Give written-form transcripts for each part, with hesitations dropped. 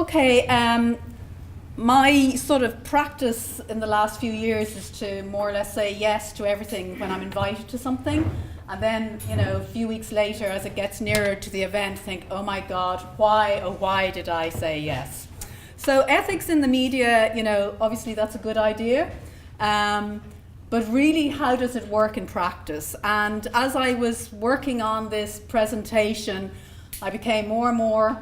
Okay, my sort of practice in the last few years is to more or less say yes to everything when I'm invited to something. And then, a few weeks later, as it gets nearer to the event, think, oh my God, why did I say yes? So ethics in the media, obviously that's a good idea. But really, how does it work in practice? And as I was working on this presentation, I became more and more,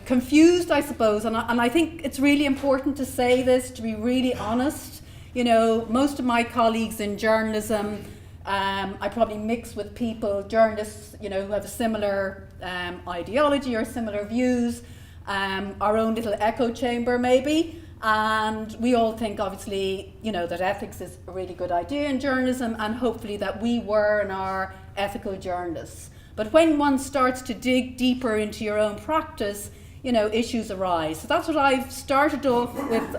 confused, I suppose. And I think it's really important to say this, to be really honest. Most of my colleagues in journalism, I probably mix with journalists, who have a similar ideology or similar views, our own little echo chamber maybe. And we all think, obviously, that ethics is a really good idea in journalism, and hopefully that we were and are ethical journalists. But when one starts to dig deeper into your own practice, issues arise. So that's what I've started off with.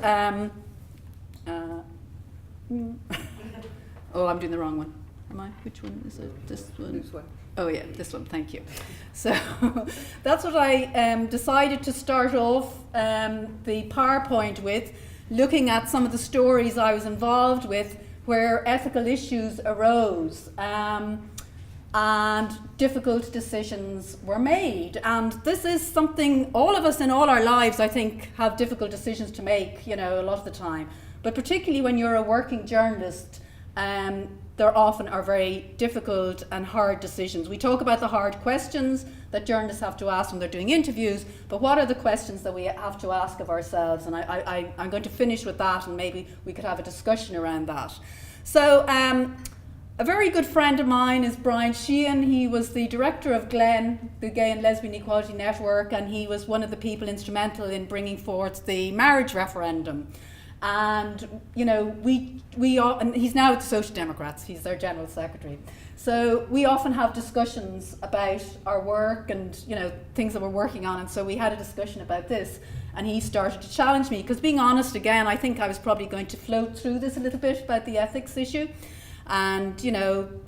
Oh, I'm doing the wrong one. Am I? Which one is it? This one? This one. Oh yeah, this one, thank you. So that's what I decided to start off the PowerPoint with, looking at some of the stories I was involved with where ethical issues arose and difficult decisions were made. And this is something all of us in all our lives, I think, have difficult decisions to make, a lot of the time. But particularly when you're a working journalist, there often are very difficult and hard decisions. We talk about the hard questions that journalists have to ask when they're doing interviews, but what are the questions that we have to ask of ourselves? And I'm going to finish with that, and maybe we could have a discussion around that. So a very good friend of mine is Brian Sheehan. He was the director of GLEN, the Gay and Lesbian Equality Network, and he was one of the people instrumental in bringing forth the marriage referendum. And and he's now with the Social Democrats, he's their general secretary. So we often have discussions about our work and things that we're working on, and so we had a discussion about this, and he started to challenge me, because being honest again, I think I was probably going to float through this a little bit about the ethics issue, and the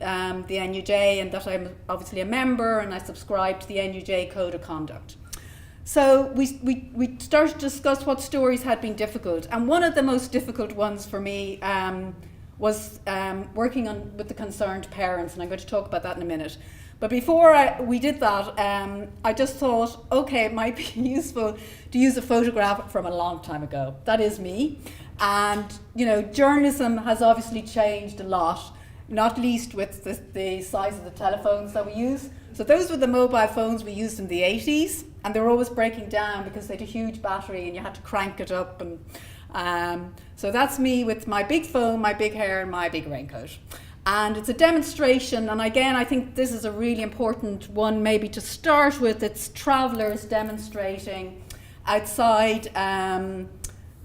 NUJ, and that I'm obviously a member and I subscribe to the NUJ Code of Conduct. So we started to discuss what stories had been difficult, and one of the most difficult ones for me was working with the concerned parents, and I'm going to talk about that in a minute. But before we did that, I just thought, okay, it might be useful to use a photograph from a long time ago. That is me, and journalism has obviously changed a lot, not least with the size of the telephones that we use. So those were the mobile phones we used in the 80s, and they were always breaking down because they had a huge battery and you had to crank it up. And so that's me with my big phone, my big hair, and my big raincoat. And it's a demonstration, and again, I think this is a really important one maybe to start with. It's travellers demonstrating outside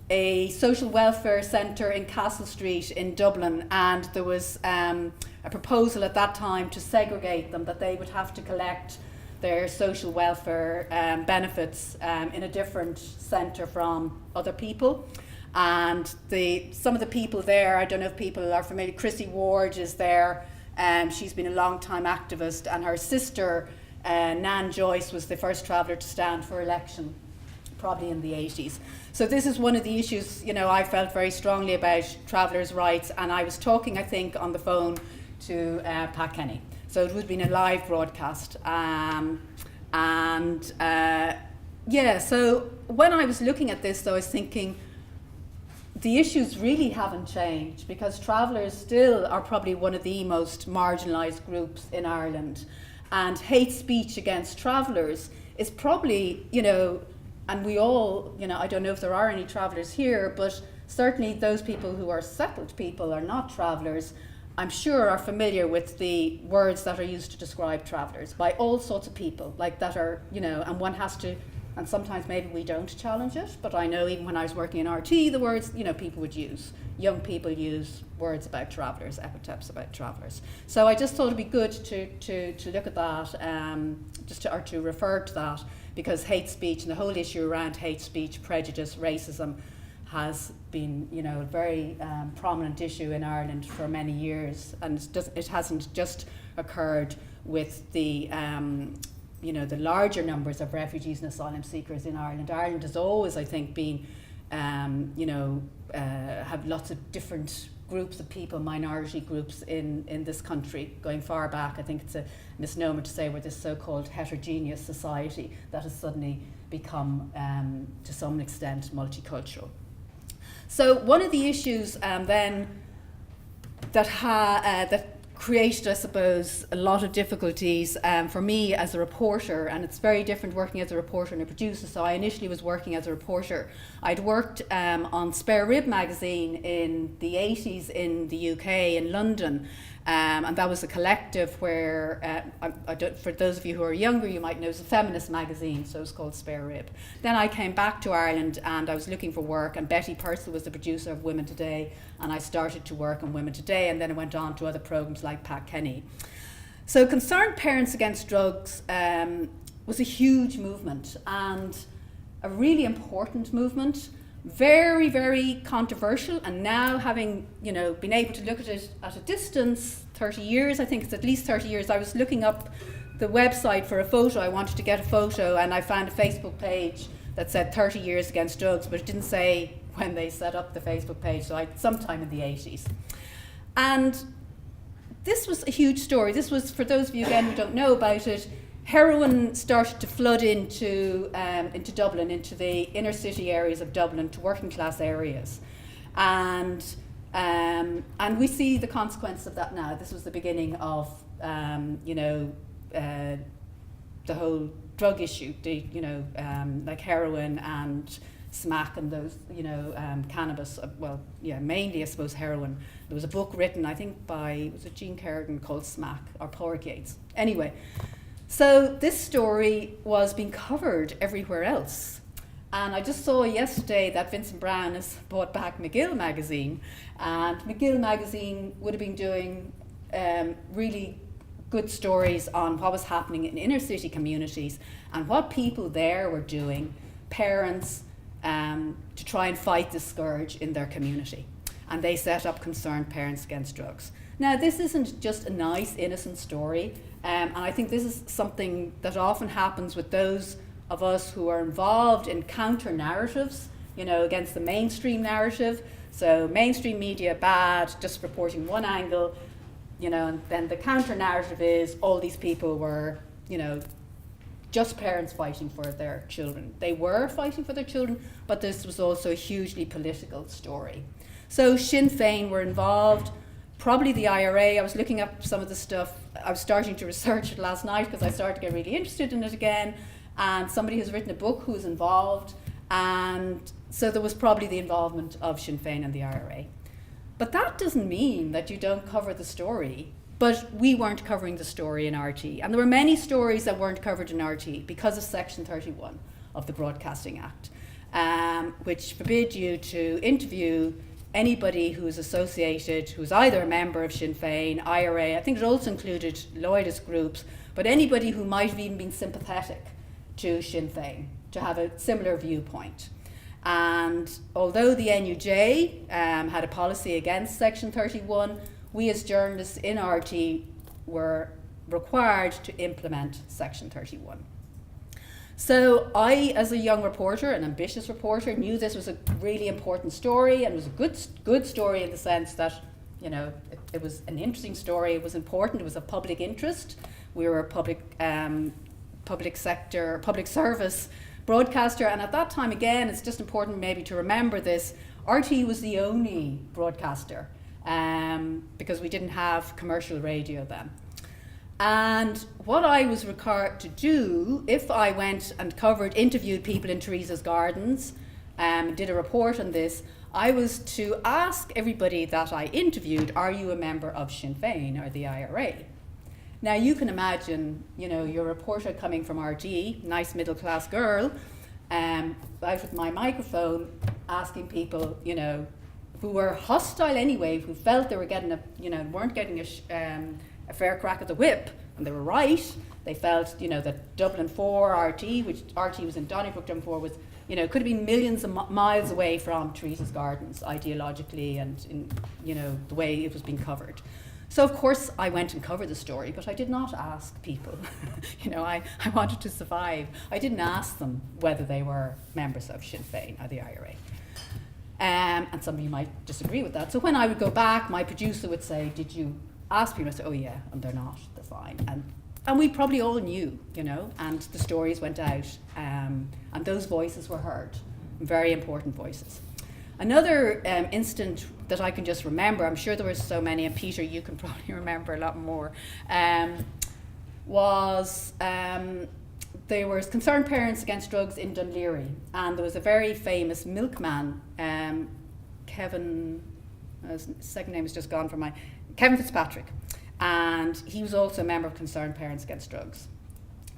a social welfare centre in Castle Street in Dublin, and there was a proposal at that time to segregate them, that they would have to collect their social welfare benefits in a different centre from other people. And some of the people there, I don't know if people are familiar, Chrissy Ward is there, she's been a long time activist, and her sister Nan Joyce was the first traveller to stand for election, probably in the 80s. So this is one of the issues, I felt very strongly about travellers' rights, and I was talking, I think, on the phone to Pat Kenny. So it would have been a live broadcast. So when I was looking at this, though, I was thinking, the issues really haven't changed, because travellers still are probably one of the most marginalised groups in Ireland. And hate speech against travellers is probably, and we all, I don't know if there are any travellers here, but certainly those people who are settled people are not travellers, I'm sure are familiar with the words that are used to describe travellers by all sorts of people, like that are, and one has to, and sometimes maybe we don't challenge it, but I know even when I was working in RT, the words, people would use, young people use words about travellers, epithets about travellers. So I just thought it'd be good to look at that, to refer to that, because hate speech and the whole issue around hate speech, prejudice, racism has been, a very prominent issue in Ireland for many years, and it hasn't just occurred with the the larger numbers of refugees and asylum seekers in Ireland. Ireland has always, I think, been, have lots of different groups of people, minority groups in this country, going far back. I think it's a misnomer to say we're this so-called heterogeneous society that has suddenly become, to some extent, multicultural. So one of the issues then that created, I suppose, a lot of difficulties for me as a reporter, and it's very different working as a reporter and a producer. So I initially was working as a reporter. I'd worked on Spare Rib magazine in the 80s in the UK, in London, and that was a collective where, for those of you who are younger, you might know it's a feminist magazine, so it was called Spare Rib. Then I came back to Ireland and I was looking for work, and Betty Purcell was the producer of Women Today, and I started to work on Women Today, and then I went on to other programs like Pat Kenny. So Concerned Parents Against Drugs was a huge movement, and a really important movement, very, very controversial. And now, having been able to look at it at a distance, 30 years, I think it's at least 30 years, I was looking up the website for a photo. I wanted to get a photo, and I found a Facebook page that said 30 years against drugs, but it didn't say when they set up the Facebook page, so sometime in the 80s. And this was a huge story. This was, for those of you again who don't know about it, heroin started to flood into Dublin, into the inner city areas of Dublin, to working class areas, and we see the consequence of that now. This was the beginning of the whole drug issue, like heroin and smack and those, cannabis. Mainly I suppose heroin. There was a book written, I think was it Jean Kerrigan, called Smack, or Porgates. Anyway. So this story was being covered everywhere else. And I just saw yesterday that Vincent Brown has bought back McGill magazine, and McGill magazine would have been doing really good stories on what was happening in inner city communities and what people there were doing, parents, to try and fight the scourge in their community. And they set up Concerned Parents Against Drugs. Now, this isn't just a nice, innocent story. And I think this is something that often happens with those of us who are involved in counter narratives, against the mainstream narrative. So mainstream media, bad, just reporting one angle, and then the counter narrative is all these people were, just parents fighting for their children. They were fighting for their children, but this was also a hugely political story. So Sinn Féin were involved. Probably the IRA. I was looking up some of the stuff. I was starting to research it last night because I started to get really interested in it again. And somebody has written a book who's involved. And so there was probably the involvement of Sinn Féin and the IRA. But that doesn't mean that you don't cover the story. But we weren't covering the story in RT. And there were many stories that weren't covered in RT because of Section 31 of the Broadcasting Act, which forbid you to interview anybody who's associated, who's either a member of Sinn Féin, IRA, I think it also included loyalist groups, but anybody who might have even been sympathetic to Sinn Féin, to have a similar viewpoint. And although the NUJ had a policy against Section 31, we as journalists in RT were required to implement Section 31. So I, as a young reporter, an ambitious reporter, knew this was a really important story, and it was a good story in the sense that, it was an interesting story, it was important, it was of public interest. We were a public sector, public service broadcaster, and at that time, again, it's just important maybe to remember this, RT was the only broadcaster because we didn't have commercial radio then. And what I was required to do, if I went and interviewed people in Teresa's Gardens, did a report on this, I was to ask everybody that I interviewed, are you a member of Sinn Féin or the IRA? Now you can imagine, you're a reporter coming from RT, nice middle class girl, out with my microphone, asking people, who were hostile anyway, who felt they were getting weren't getting a fair crack at the whip, and they were right. They felt, that Dublin 4 RT, which RT was in Donnybrook, Dublin 4 was, could have been millions of miles away from Teresa's Gardens, ideologically, and in, the way it was being covered. So of course I went and covered the story, but I did not ask people. I wanted to survive. I didn't ask them whether they were members of Sinn Féin or the IRA. And some of you might disagree with that. So when I would go back, my producer would say, did you ask people? I said, oh yeah, and they're not, they're fine. And we probably all knew, and the stories went out, and those voices were heard, very important voices. Another incident that I can just remember, I'm sure there were so many, and Peter, you can probably remember a lot more, was there was Concerned Parents Against Drugs in Dún Laoghaire, and there was a very famous milkman, Kevin, his second name has just gone from Kevin Fitzpatrick, and he was also a member of Concerned Parents Against Drugs.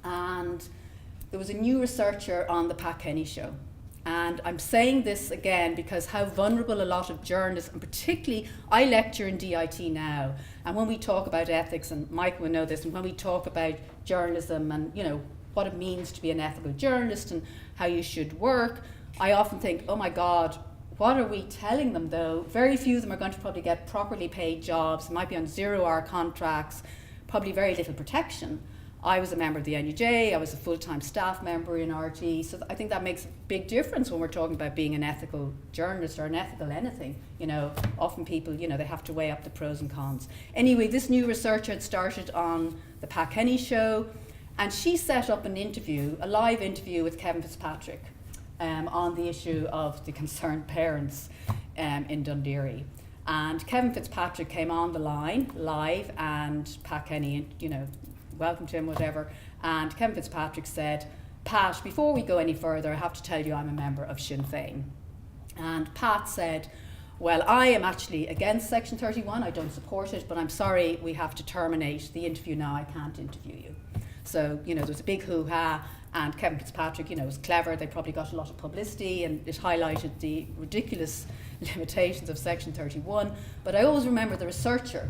And there was a new researcher on the Pat Kenny show. And I'm saying this again because how vulnerable a lot of journalists, and particularly I lecture in DIT now, and when we talk about ethics, and Michael will know this, and when we talk about journalism and what it means to be an ethical journalist and how you should work, I often think, oh my God, what are we telling them though? Very few of them are going to probably get properly paid jobs, might be on 0-hour contracts, probably very little protection. I was a member of the NUJ, I was a full-time staff member in RT, so I think that makes a big difference when we're talking about being an ethical journalist or an ethical anything. Often people, they have to weigh up the pros and cons. Anyway, this new researcher had started on the Pat Kenny show, and she set up an interview, a live interview with Kevin Fitzpatrick on the issue of the concerned parents in Dún Laoghaire. And Kevin Fitzpatrick came on the line live, and Pat Kenny, welcome to him, whatever. And Kevin Fitzpatrick said, Pat, before we go any further, I have to tell you I'm a member of Sinn Féin. And Pat said, well, I am actually against Section 31, I don't support it, but I'm sorry, we have to terminate the interview now, I can't interview you. So, there was a big hoo-ha, and Kevin Fitzpatrick, was clever, they probably got a lot of publicity, and it highlighted the ridiculous limitations of Section 31. But I always remember the researcher.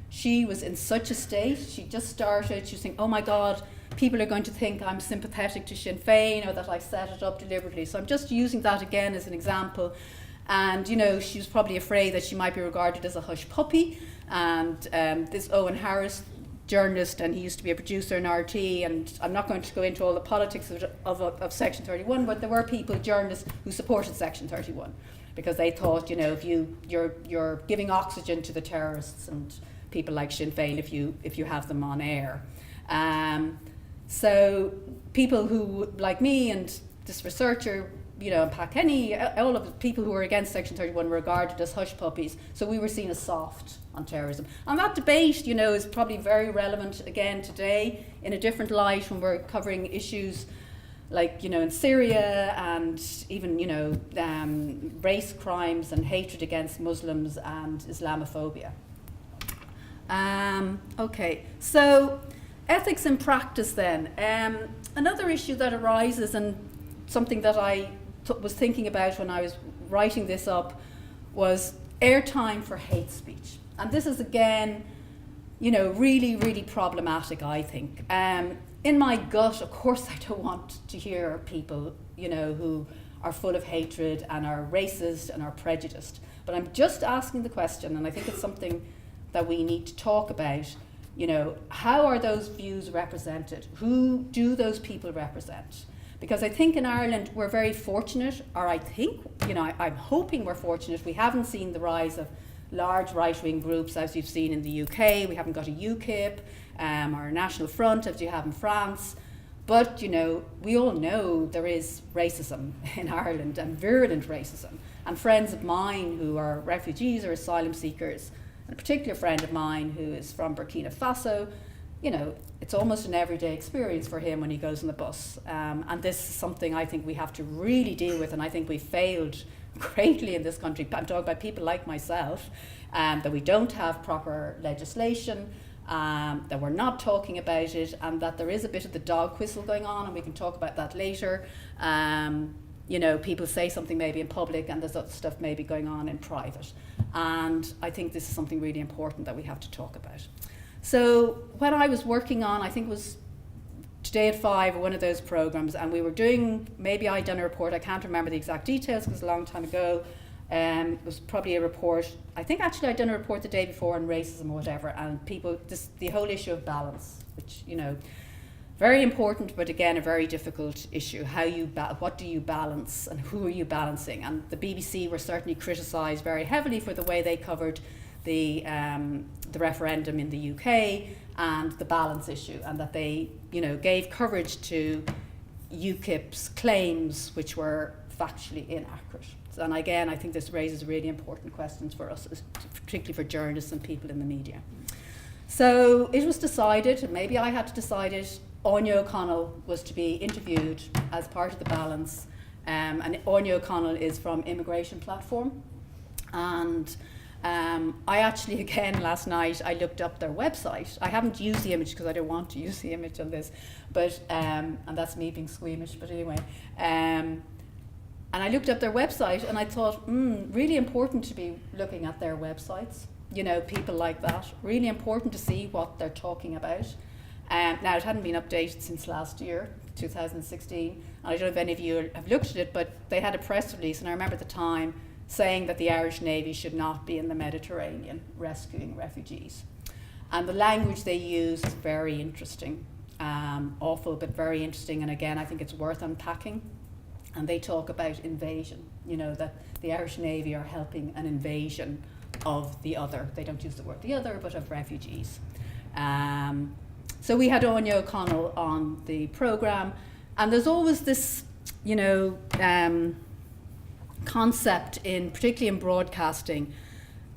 She was in such a state, she just started, she was thinking, oh my God, people are going to think I'm sympathetic to Sinn Féin or that I set it up deliberately. So I'm just using that again as an example. And she was probably afraid that she might be regarded as a hush puppy. And this Owen Harris, journalist, and he used to be a producer in RT, and I'm not going to go into all the politics of Section 31, but there were people, journalists, who supported Section 31 because they thought, if you're giving oxygen to the terrorists and people like Sinn Féin if you have them on air. So people who, like me and this researcher, and Pat Kenny, all of the people who were against Section 31 were regarded as hush puppies, so we were seen as soft on terrorism. And that debate, is probably very relevant again today in a different light when we're covering issues like, in Syria and even, race crimes and hatred against Muslims and Islamophobia. Okay, so ethics in practice then. Another issue that arises, and something that I was thinking about when I was writing this up, was airtime for hate speech. And this is again, really, really problematic, I think. In my gut, of course, I don't want to hear people, who are full of hatred and are racist and are prejudiced. But I'm just asking the question, and I think it's something that we need to talk about, how are those views represented? Who do those people represent? Because I think in Ireland we're very fortunate, or I think, I'm hoping we're fortunate. We haven't seen the rise of large right-wing groups as you've seen in the UK. We haven't got a UKIP or a National Front as you have in France. But, we all know there is racism in Ireland, and virulent racism. And friends of mine who are refugees or asylum seekers, and a particular friend of mine who is from Burkina Faso, it's almost an everyday experience for him when he goes on the bus. And this is something I think we have to really deal with, and I think we failed greatly in this country. I'm talking about people like myself, that we don't have proper legislation, that we're not talking about it, and that there is a bit of the dog whistle going on, and we can talk about that later. People say something maybe in public and there's other stuff maybe going on in private. And I think this is something really important that we have to talk about. So when I was working on, I think it was Today at 5 or one of those programs, and we were doing, maybe I'd done a report, I can't remember the exact details because it was a long time ago, It was probably a report, I think actually I'd done a report the day before on racism or whatever, and the whole issue of balance, which, very important, but again, a very difficult issue. What do you balance, and who are you balancing? And the BBC were certainly criticised very heavily for the way they covered the referendum in the UK and the balance issue, and that they, gave coverage to UKIP's claims which were factually inaccurate. And again, I think this raises really important questions for us, particularly for journalists and people in the media. So it was decided, and maybe I had to decide it, Anya O'Connell was to be interviewed as part of the balance. And Anya O'Connell is from Immigration Platform. And I actually, again, last night, I looked up their website. I haven't used the image because I don't want to use the image on this, but and that's me being squeamish, but anyway. And I looked up their website and I thought, really important to be looking at their websites. People like that, really important to see what they're talking about. Now, it hadn't been updated since last year, 2016, and I don't know if any of you have looked at it, but they had a press release, and I remember at the time saying that the Irish Navy should not be in the Mediterranean rescuing refugees. And the language they use is very interesting, awful, but very interesting, and again, I think it's worth unpacking. And they talk about invasion, that the Irish Navy are helping an invasion of the other. They don't use the word the other, but of refugees. So we had Anya O'Connell on the programme, and there's always this, concept particularly in broadcasting,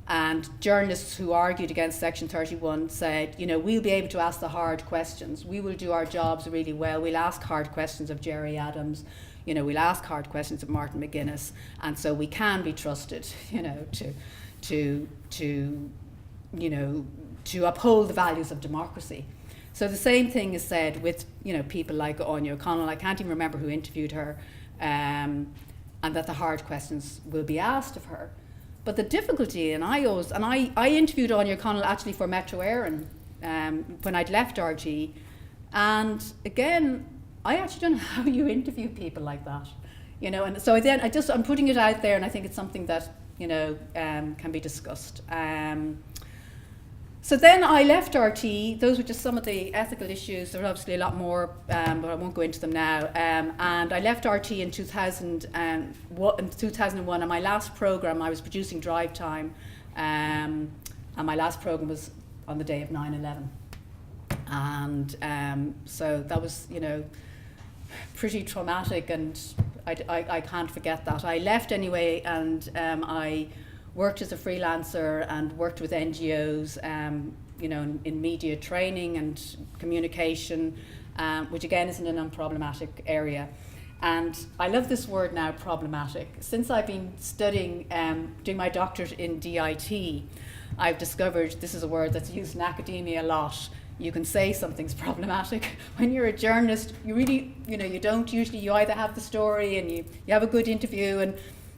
and journalists who argued against Section 31 said, we'll be able to ask the hard questions. We will do our jobs really well. We'll ask hard questions of Gerry Adams. We'll ask hard questions of Martin McGuinness, and so we can be trusted, to uphold the values of democracy. So the same thing is said with, people like Anya O'Connell. I can't even remember who interviewed her, and that the hard questions will be asked of her. But the difficulty, and I interviewed Anya O'Connell actually for Metro Éireann when I'd left RT, and again, I actually don't know how you interview people like that, and so then I'm putting it out there, and I think it's something that, can be discussed. So then I left RT. Those were just some of the ethical issues. There were obviously a lot more, but I won't go into them now. And I left RT in 2001, and my last programme, I was producing Drive Time, and my last programme was on the day of 9/11. And so that was, pretty traumatic, and I can't forget that. I left anyway, and I worked as a freelancer and worked with NGOs, in media training and communication, which again isn't an unproblematic area. And I love this word now, problematic. Since I've been studying, doing my doctorate in DIT, I've discovered this is a word that's used in academia a lot. You can say something's problematic. When you're a journalist, you really, you don't usually, you either have the story and you have a good interview, and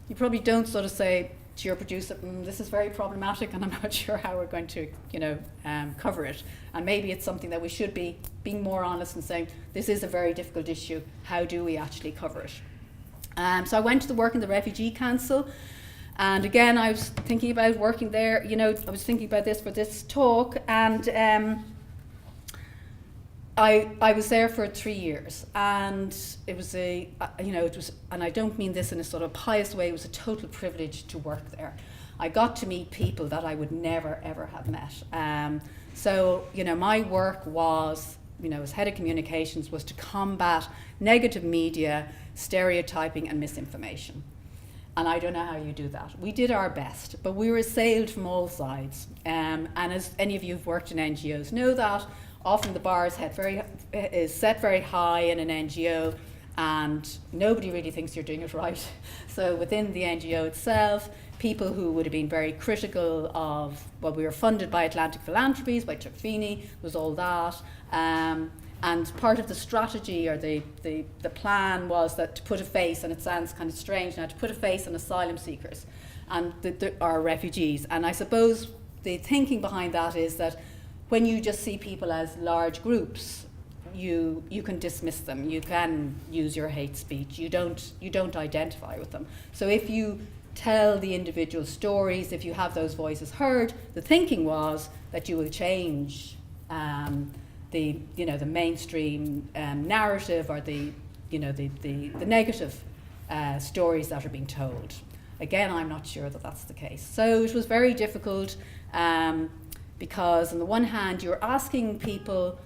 you probably don't sort of say to your producer, this is very problematic and I'm not sure how we're going to, cover it. And maybe it's something that we should be being more honest and saying, this is a very difficult issue, how do we actually cover it? So I went to the work in the Refugee Council, and again, I was thinking about working there, I was thinking about this for this talk, and I was there for 3 years, and it was and I don't mean this in a sort of pious way, it was a total privilege to work there. I got to meet people that I would never ever have met. So, my work was, as head of communications, was to combat negative media, stereotyping and misinformation. And I don't know how you do that. We did our best, but we were assailed from all sides. And as any of you who've worked in NGOs know that, often the bar is set very high in an NGO, and nobody really thinks you're doing it right. So within the NGO itself, people who would have been very critical of, well, we were funded by Atlantic Philanthropies, by Chuck Feeney, was all that. And part of the strategy or the plan was that to put a face, and it sounds kind of strange now, to put a face on asylum seekers and our refugees. And I suppose the thinking behind that is that when you just see people as large groups, you can dismiss them. You can use your hate speech. You don't identify with them. So if you tell the individual stories. If you have those voices heard, the thinking was that you will change the mainstream narrative, or the negative stories that are being told. Again, I'm not sure that that's the case. So it was very difficult because on the one hand you're asking people,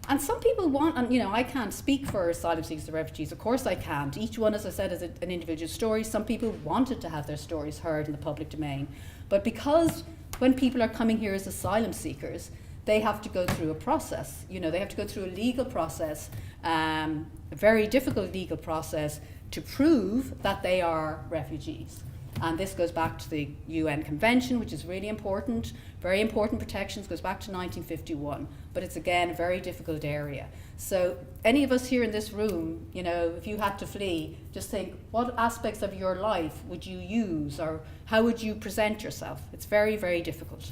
and some people want, and I can't speak for asylum seekers and refugees, of course I can't. Each one, as I said, is an individual story. Some people wanted to have their stories heard in the public domain. But because when people are coming here as asylum seekers, they have to go through a process. They have to go through a legal process, a very difficult legal process, to prove that they are refugees. And this goes back to the UN Convention, which is really important, very important protections, goes back to 1951. But it's, again, a very difficult area. So any of us here in this room, if you had to flee, just think, what aspects of your life would you use, or how would you present yourself? It's very, very difficult.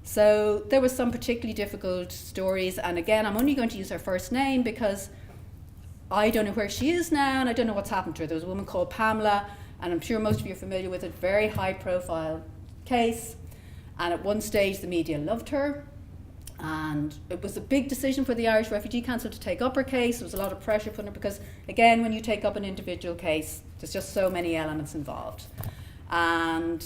So there were some particularly difficult stories. And again, I'm only going to use her first name because I don't know where she is now, and I don't know what's happened to her. There was a woman called Pamela, and I'm sure most of you are familiar with it, very high profile case. And at one stage the media loved her, and it was a big decision for the Irish Refugee Council to take up her case. There was a lot of pressure put on her because, again, when you take up an individual case, there's just so many elements involved. And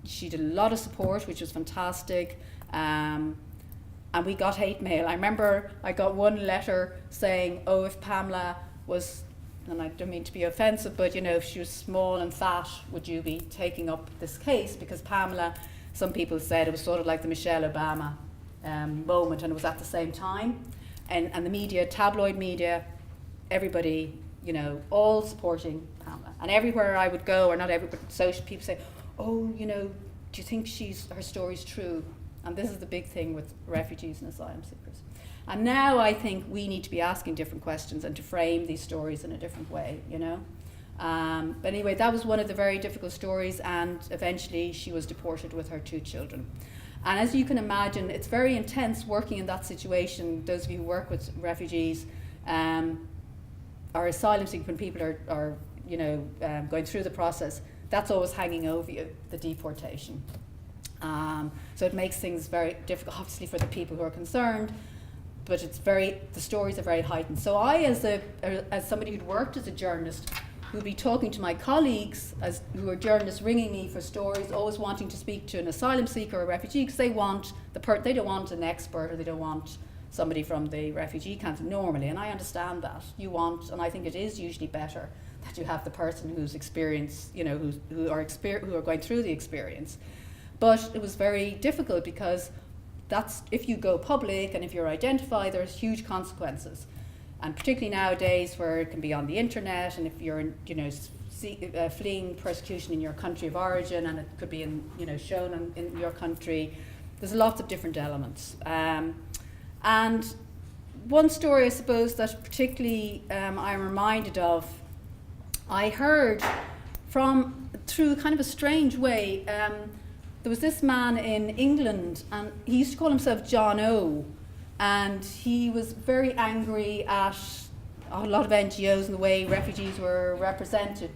she did a lot of support, which was fantastic. And we got hate mail. I remember I got one letter saying, oh, if Pamela was, and I don't mean to be offensive, but if she was small and fat, would you be taking up this case? Because Pamela, some people said it was sort of like the Michelle Obama moment, and it was at the same time. And the media, tabloid media, everybody, all supporting Pamela. And everywhere I would go, or not everywhere, but social people say, oh, do you think her story's true? And this is the big thing with refugees and asylum seekers. And now I think we need to be asking different questions and to frame these stories in a different way, But anyway, that was one of the very difficult stories, and eventually she was deported with her 2 children. And as you can imagine, it's very intense working in that situation. Those of you who work with refugees or asylum seekers, when people are going through the process, that's always hanging over you, the deportation. So it makes things very difficult, obviously, for the people who are concerned, but the stories are very heightened. So I, as somebody who'd worked as a journalist, who'd be talking to my colleagues who are journalists, ringing me for stories, always wanting to speak to an asylum seeker or a refugee, because they don't want an expert, or they don't want somebody from the Refugee Council normally, and I understand that. And I think it is usually better that you have the person who's experienced, who are going through the experience. But it was very difficult because if you go public and if you're identified, there's huge consequences. And particularly nowadays, where it can be on the internet, and if you're fleeing persecution in your country of origin, and it could be shown in your country, there's lots of different elements. And one story, I suppose, that particularly I'm reminded of, I heard through kind of a strange way. There was this man in England, and he used to call himself John O. And he was very angry at a lot of NGOs and the way refugees were represented,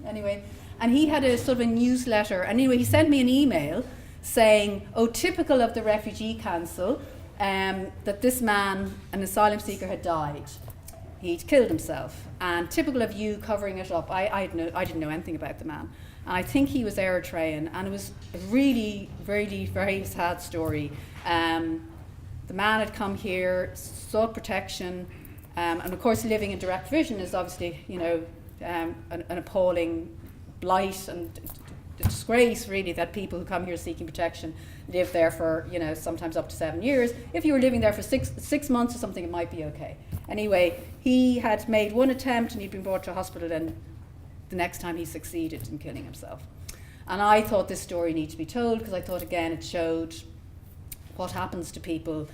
Anyway, and he had a sort of a newsletter. And anyway, he sent me an email saying, oh, typical of the Refugee Council, that this man, an asylum seeker, had died. He'd killed himself. And typical of you covering it up. I didn't know anything about the man. And I think he was Eritrean, and it was a really, really very sad story. The man had come here, sought protection, and of course living in direct vision is obviously, an appalling blight and disgrace, really, that people who come here seeking protection live there for, sometimes up to 7 years. If you were living there for six months or something, it might be okay. Anyway, he had made one attempt and he'd been brought to a hospital, and the next time he succeeded in killing himself. And I thought this story needed to be told, because I thought, again, it showed what happens to people,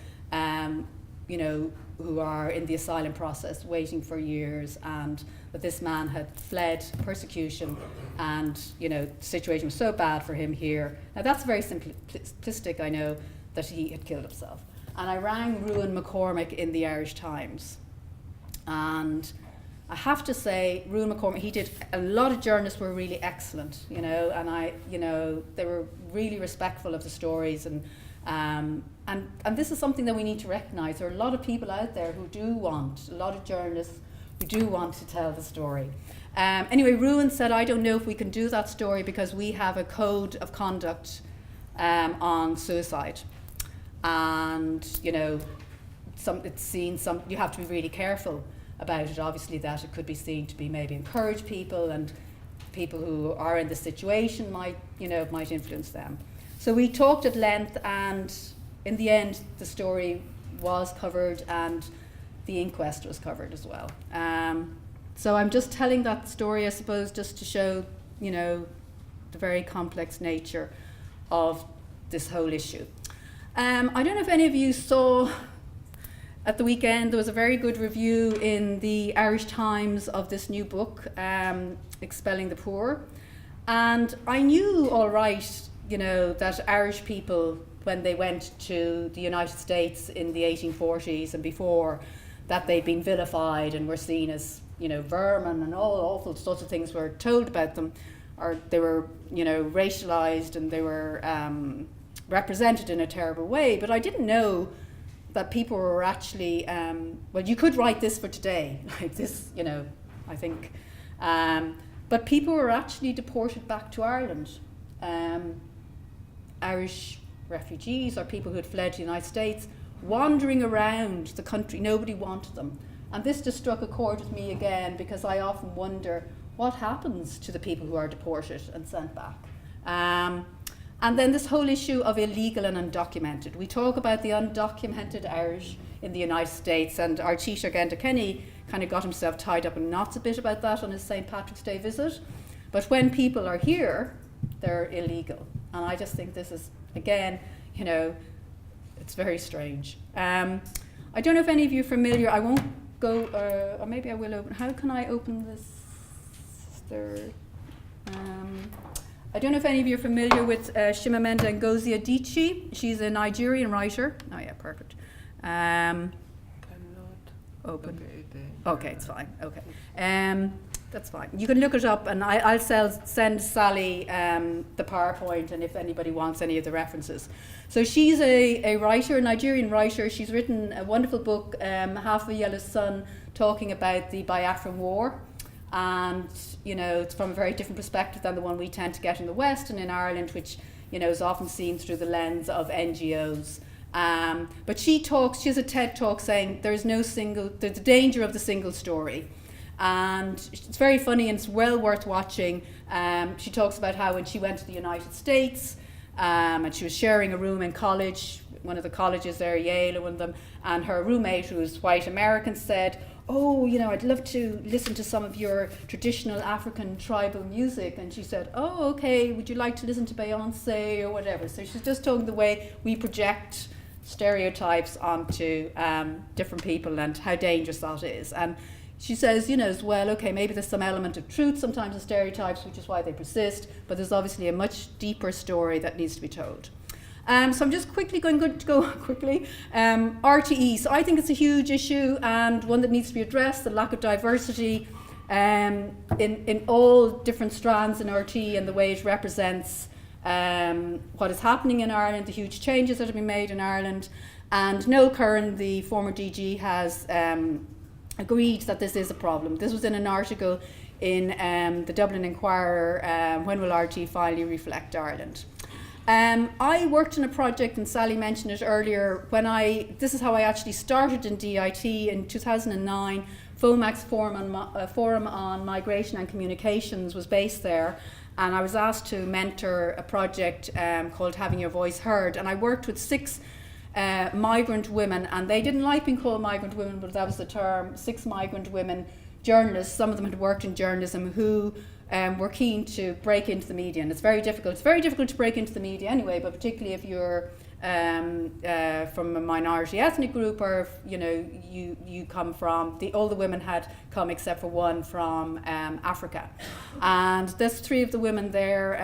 who are in the asylum process waiting for years, and that this man had fled persecution, and the situation was so bad for him here. Now that's very simplistic, I know, that he had killed himself. And I rang Ruan McCormick in the Irish Times, and I have to say, Roisin McCormick, he did, a lot of journalists were really excellent, you know, and they were really respectful of the stories, and this is something that we need to recognise. There are a lot of people out there who do want, a lot of journalists who do want to tell the story. Anyway, Roisin said, I don't know if we can do that story because we have a code of conduct on suicide. And, you know, you have to be really careful about it. Obviously, that it could be seen to be maybe encourage people, and people who are in the situation might influence them. So we talked at length, and in the end, the story was covered and the inquest was covered as well. So I'm just telling that story, I suppose, just to show, you know, the very complex nature of this whole issue. I don't know if any of you saw at the weekend, there was a very good review in the Irish Times of this new book, Expelling the Poor. And I knew all right, you know, that Irish people, when they went to the United States in the 1840s and before, that they'd been vilified and were seen as, you know, vermin, and all awful sorts of things were told about them, or they were, you know, racialized, and they were represented in a terrible way. But I didn't know that people were actually, well, you could write this for today, like this, you know, I think. But people were actually deported back to Ireland. Irish refugees, or people who had fled to the United States, wandering around the country. Nobody wanted them. And this just struck a chord with me again, because I often wonder what happens to the people who are deported and sent back. And then this whole issue of illegal and undocumented. We talk about the undocumented Irish in the United States, and our Taoiseach Enda Kenny kind of got himself tied up in knots a bit about that on his St. Patrick's Day visit. But when people are here, they're illegal. And I just think this is, again, you know, it's very strange. I don't know if any of you are familiar. I won't go, or maybe I will open. How can I open this? I don't know if any of you are familiar with Chimamanda Ngozi Adichie. She's a Nigerian writer. Oh yeah, perfect. Cannot open. Okay, it's fine. Okay, that's fine. You can look it up, and I'll send Sally the PowerPoint, and if anybody wants any of the references. So she's a writer, a Nigerian writer. She's written a wonderful book, Half a Yellow Sun, talking about the Biafran War. And, you know, it's from a very different perspective than the one we tend to get in the West and in Ireland, which, you know, is often seen through the lens of NGOs. But she has a TED talk saying there's the danger of the single story. And it's very funny, and it's well worth watching. She talks about how when she went to the United States, and she was sharing a room in college, one of the colleges there, Yale or one of them, and her roommate, who was white American, said, oh, you know, I'd love to listen to some of your traditional African tribal music. And she said, oh, okay, would you like to listen to Beyonce or whatever? So she's just talking the way we project stereotypes onto different people and how dangerous that is. And she says, you know, as well, okay, maybe there's some element of truth sometimes in stereotypes, which is why they persist, but there's obviously a much deeper story that needs to be told. So I'm just going to go quickly. RTE, so I think it's a huge issue and one that needs to be addressed, the lack of diversity in all different strands in RTE and the way it represents what is happening in Ireland, the huge changes that have been made in Ireland. And Noel Curran, the former DG, has agreed that this is a problem. This was in an article in the Dublin Inquirer, When Will RTE Finally Reflect Ireland? I worked on a project, and Sally mentioned it earlier, this is how I actually started in DIT in 2009. FOMAC's Forum on Migration and Communications was based there, and I was asked to mentor a project called Having Your Voice Heard, and I worked with 6 migrant women, and they didn't like being called migrant women, but that was the term, 6 migrant women journalists. Some of them had worked in journalism, who were keen to break into the media, and it's very difficult. It's very difficult to break into the media anyway, but particularly if you're from a minority ethnic group, or if, you know, you come from all the women had come except for one from Africa, and there's 3 of the women there,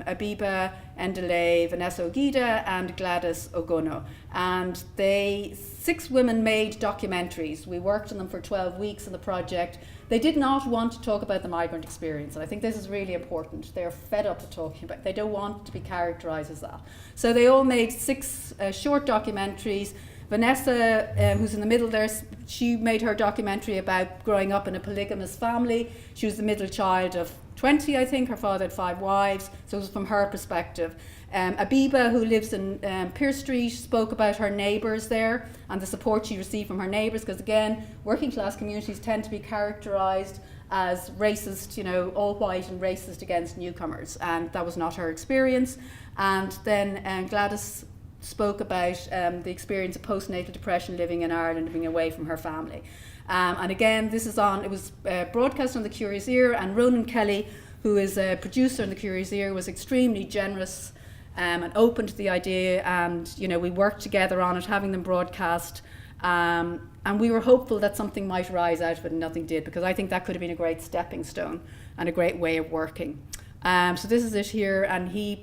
Abiba, Endele, Vanessa Ogida, and Gladys Ogono. And 6 women made documentaries. We worked on them for 12 weeks in the project. They did not want to talk about the migrant experience, and I think this is really important. They're fed up of talking about it. They don't want to be characterised as that. So they all made 6 short documentaries. Vanessa, who's in the middle there, she made her documentary about growing up in a polygamous family. She was the middle child of 20, I think. Her father had 5 wives, so it was from her perspective. Abiba, who lives in Pearse Street, spoke about her neighbours there and the support she received from her neighbours, because again, working class communities tend to be characterised as racist, you know, all white and racist against newcomers, and that was not her experience. And then Gladys spoke about the experience of postnatal depression living in Ireland and being away from her family. And again, it was broadcast on the Curious Ear, and Ronan Kelly, who is a producer in the Curious Ear, was extremely generous and open to the idea, and you know, we worked together on it, having them broadcast, and we were hopeful that something might rise out of it, and nothing did, because I think that could have been a great stepping stone and a great way of working. So this is it here, and he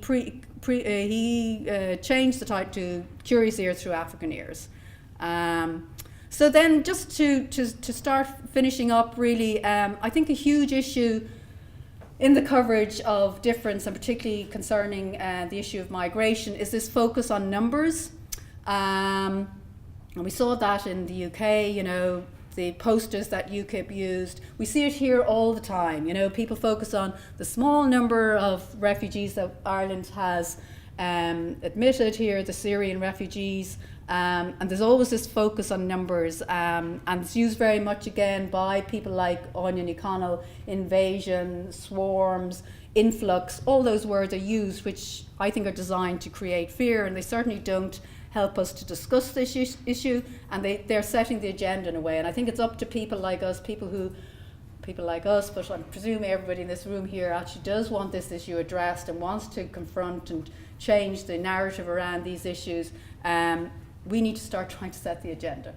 changed the title to Curious Ears Through African Ears. So then, just to start finishing up, really, I think a huge issue in the coverage of difference, and particularly concerning the issue of migration, is this focus on numbers. And we saw that in the UK, you know, the posters that UKIP used. We see it here all the time. You know, people focus on the small number of refugees that Ireland has admitted here, the Syrian refugees. And there's always this focus on numbers, and it's used very much again by people like Anya Niconnell. Invasion, swarms, influx, all those words are used, which I think are designed to create fear, and they certainly don't help us to discuss this issue, and they're setting the agenda in a way. And I think it's up to people like us, but I'm presuming everybody in this room here actually does want this issue addressed and wants to confront and change the narrative around these issues. We need to start trying to set the agenda.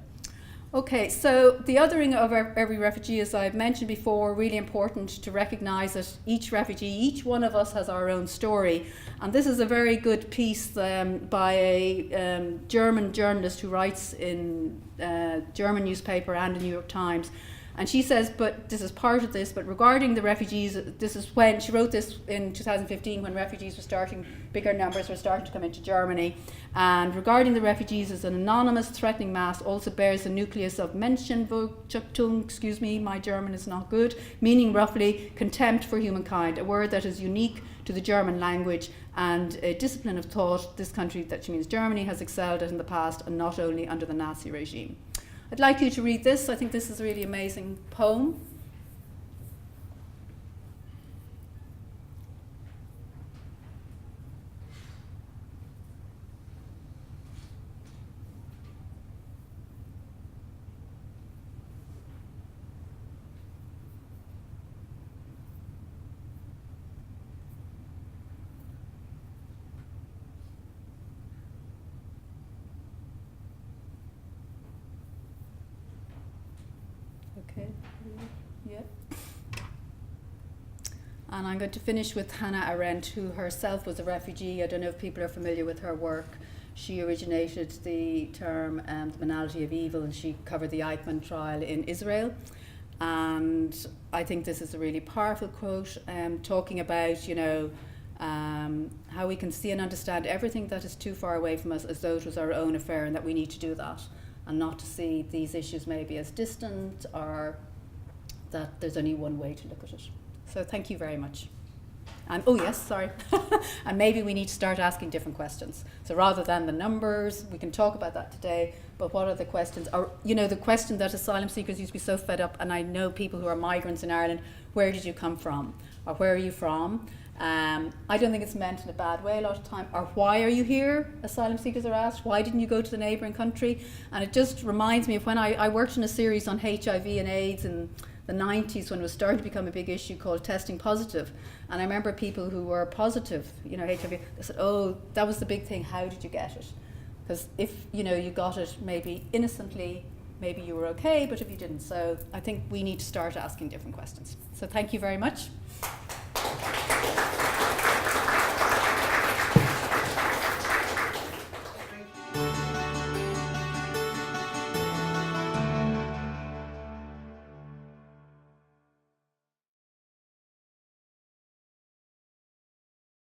Okay, so the othering of every refugee, as I've mentioned before, really important to recognise that each refugee, each one of us has our own story. And this is a very good piece by a German journalist who writes in a German newspaper and the New York Times. And she says, but this is part of this, but regarding the refugees, this is when, she wrote this in 2015 when refugees were starting, bigger numbers were starting to come into Germany. And regarding the refugees as an anonymous threatening mass also bears the nucleus of Menschenverachtung, excuse me, my German is not good, meaning roughly contempt for humankind, a word that is unique to the German language and a discipline of thought this country, that she means Germany, has excelled at in the past, and not only under the Nazi regime. I'd like you to read this. I think this is a really amazing poem. Okay, yeah. And I'm going to finish with Hannah Arendt, who herself was a refugee. I don't know if people are familiar with her work. She originated the term the banality of evil, and she covered the Eichmann trial in Israel. And I think this is a really powerful quote, talking about, you know, how we can see and understand everything that is too far away from us as though it was our own affair, and that we need to do that, and not to see these issues maybe as distant, or that there's only one way to look at it. So thank you very much. And oh yes, sorry. And maybe we need to start asking different questions. So rather than the numbers, we can talk about that today, but what are the questions? Or, you know, the question that asylum seekers used to be so fed up, and I know people who are migrants in Ireland, where did you come from? Or where are you from? I don't think it's meant in a bad way a lot of time. Or why are you here? Asylum seekers are asked. Why didn't you go to the neighbouring country? And it just reminds me of when I worked in a series on HIV and AIDS in the 90s, when it was starting to become a big issue, called Testing Positive. And I remember people who were positive, you know, HIV, they said, oh, that was the big thing, how did you get it? Because if, you know, you got it maybe innocently, maybe you were okay, but if you didn't. So I think we need to start asking different questions. So thank you very much.